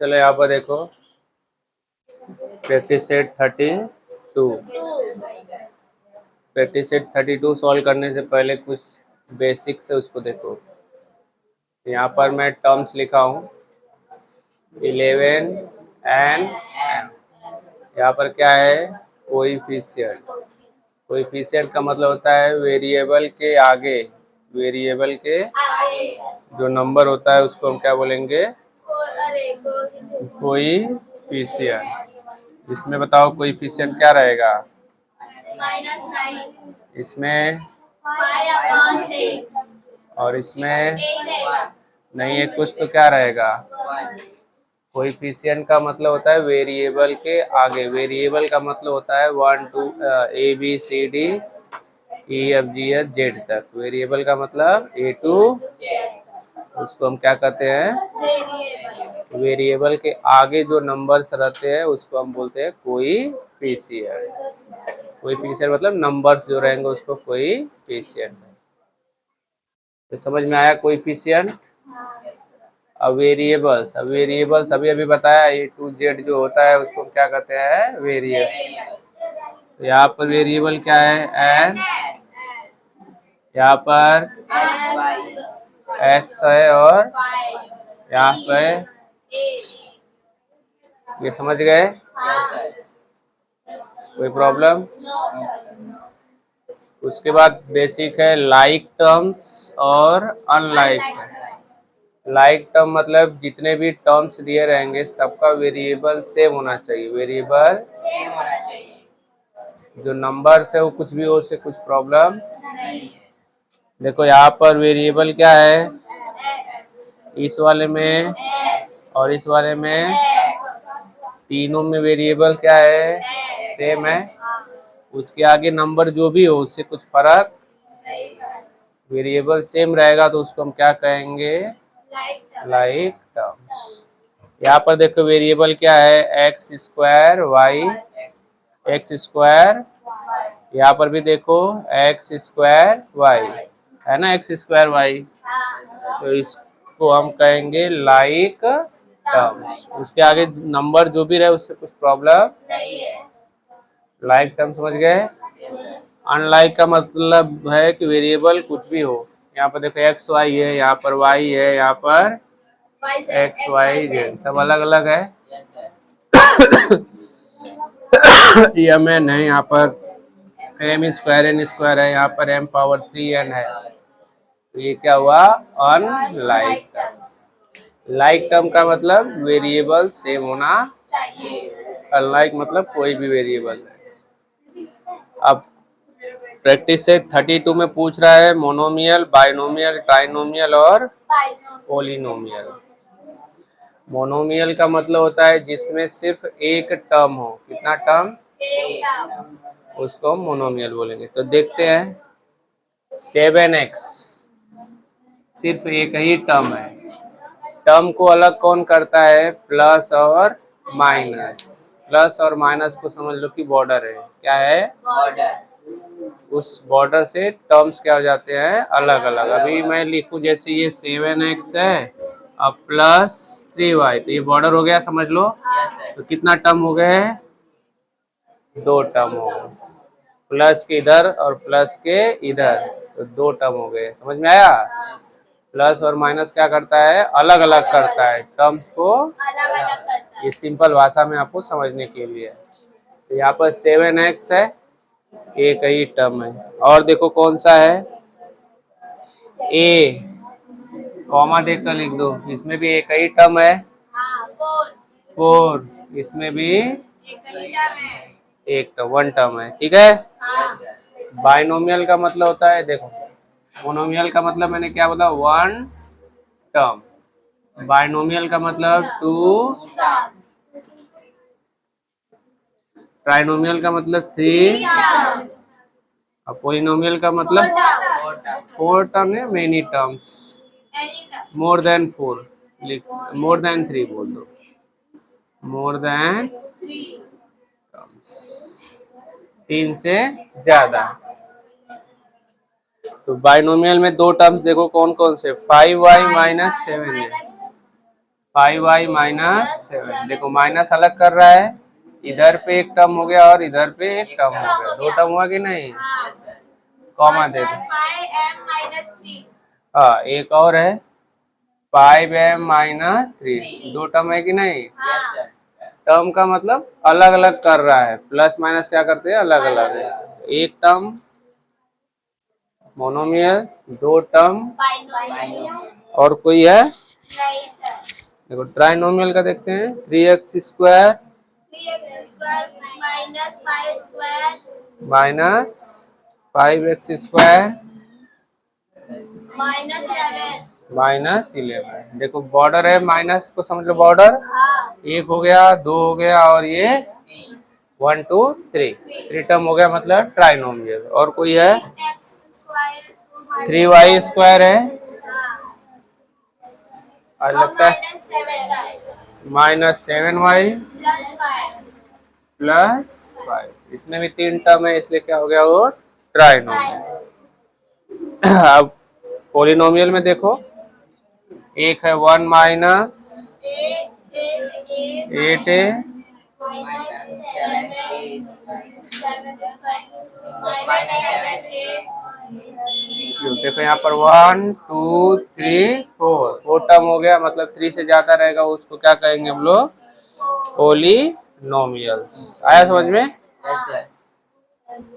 चलो यहाँ पर देखो practice set 32। Practice set 32 solve करने से पहले कुछ बेसिक्स है उसको देखो। यहाँ पर मैं टर्म्स लिखा हूँ 11 एंड यहाँ पर क्या है कोएफिशिएंट। कोएफिशिएंट का मतलब होता है वेरिएबल के आगे, वेरिएबल के जो नंबर होता है उसको हम क्या बोलेंगे कोएफिशिएंट। इसमें बताओ कोएफिशिएंट क्या रहेगा इसमें और इसमें नहीं है कुछ तो क्या रहेगा। कोएफिशिएंट का मतलब होता है वेरिएबल के आगे, वेरिएबल का मतलब होता है 1 2 A B C D E F G H Z तक। वेरिएबल का मतलब ए टू उसको हम क्या कहते हैं वेरिएबल के आगे जो नंबर्स रहते हैं उसको हम बोलते हैं कोएफिशिएंट। कोएफिशिएंट मतलब नंबर्स जो रहेंगे उसको कोएफिशिएंट। तो समझ में आया कोएफिशिएंट। अब वेरिएबल्स अभी अभी बताया ए टू जेड जो होता है उसको क्या कहते हैं वेरिएबल। तो यहाँ पर वेरिएबल क्या है एन, यहाँ पर एक्स है और यहाँ पे ये समझ गए कोई प्रॉब्लम। उसके बाद बेसिक है लाइक टर्म्स और अनलाइक। लाइक टर्म मतलब जितने भी टर्म्स दिए रहेंगे सबका वेरिएबल सेम होना चाहिए। वेरिएबल जो नंबर्स है वो कुछ भी हो उससे कुछ प्रॉब्लम। देखो यहाँ पर वेरिएबल क्या है इस वाले में और इस वाले में, तीनों में वेरिएबल क्या है सेम है। उसके आगे नंबर जो भी हो उससे कुछ फर्क, वेरिएबल सेम रहेगा तो उसको हम क्या कहेंगे लाइक टर्म्स। यहाँ पर देखो वेरिएबल क्या है X square Y, X square, यहाँ पर भी देखो एक्स स्क्वायर वाई है ना, एक्स स्क्वायर वाई। तो इसको हम कहेंगे लाइक टर्म्स। उसके आगे नंबर जो भी रहे उससे कुछ प्रॉब्लम नहीं है। लाइक टर्म समझ गए। अनलाइक का मतलब है कि वेरिएबल कुछ भी हो। यहाँ पर देखो एक्स वाई है, यहाँ पर वाई है, यहाँ पर एक्स वाई जेड सब अलग अलग है। एम एन है, यहाँ पर एम स्क्वायर एन स्क्वायर है, यहाँ पर एम पावर 3 n है। तो ये क्या हुआ अनलाइक टर्म। लाइक टर्म का मतलब वेरिएबल सेम होना चाहिए, अनलाइक मतलब कोई भी वेरिएबल है। अब प्रैक्टिस से 32 में पूछ रहा है मोनोमियल, बाइनोमियल, ट्राइनोमियल और पॉलिनोमियल। मोनोमियल का मतलब होता है जिसमें सिर्फ एक टर्म हो। कितना टर्म उसको हम मोनोमियल बोलेंगे। तो देखते हैं 7x सिर्फ एक ही टर्म है। टर्म को अलग कौन करता है प्लस और माइनस। प्लस और माइनस को समझ लो कि बॉर्डर है। क्या है बॉर्डर। उस बॉर्डर से टर्म्स क्या हो जाते हैं अलग अलग। अभी मैं लिखूं जैसे ये 7x है अब प्लस 3y, तो ये बॉर्डर हो गया समझ लो। तो कितना टर्म हो गए दो टर्म हो गए, प्लस के इधर और प्लस के इधर, तो दो टर्म हो गए। समझ में आया। प्लस और माइनस क्या करता है अलग अलग करता है टर्म्स को। ये सिंपल भाषा में आपको समझने के लिए। तो यहाँ पर 7x है एक ही टर्म है। और देखो कौन सा है ए, कॉमा देकर लिख दो, इसमें भी एक ही टर्म है 4, इसमें भी एक टर्म 1 टर्म है। ठीक है। बाइनोमियल का मतलब होता है देखो, मोनोमियल का मतलब मैंने क्या बोला 1 टर्म, बाइनोमियल का मतलब 2, ट्राइनोमियल का मतलब 3 और पॉलिनोमियल का मतलब 4 टर्म है। Many terms more than 4 more than 3 बोल दो, मोर देन टर्म्स 3 से ज्यादा। तो बाइनोमियल में दो टर्म्स देखो कौन कौन से 5y माइनस 7 है। 5y minus 7। देखो माइनस अलग कर रहा है, इधर पे एक टर्म हो गया और इधर पे एक टर्म हो गया, दो टर्म हुआ कि नहीं, कॉमा दे दो। 5m minus 3। हाँ एक और है 5m माइनस 3, दो टर्म है कि नहीं। टर्म का मतलब अलग अलग कर रहा है, प्लस माइनस क्या करते हैं, अलग अलग है। एक टर्म मोनोमियल, दो टर्म और कोई है, नहीं सर। देखो ट्राइनोमियल का देखते हैं, 3x square 3x square minus 5 square minus 5x square minus 11। Minus 11। देखो बॉर्डर है, माइनस को समझ लो बॉर्डर, हाँ। एक हो गया, दो हो गया और ये 1 2 3, थ्री टर्म हो गया मतलब ट्राइनोमियल। और कोई है 3x स्क्वायर 3y स्क्वायर है और और लगता है minus 7 minus 7y plus 5। Plus 5। इसमें भी तीन टर्म है इसलिए क्या हो गया वो ट्राइनोमियल। अब पोलिनोमियल में देखो, एक है 1 माइनस 8a, देखो यहाँ पर 1 2 3 4, फोर टर्म हो गया मतलब 3 से ज्यादा रहेगा उसको क्या कहेंगे हम लोग, पोलिनोमियल्स। आया समझ में।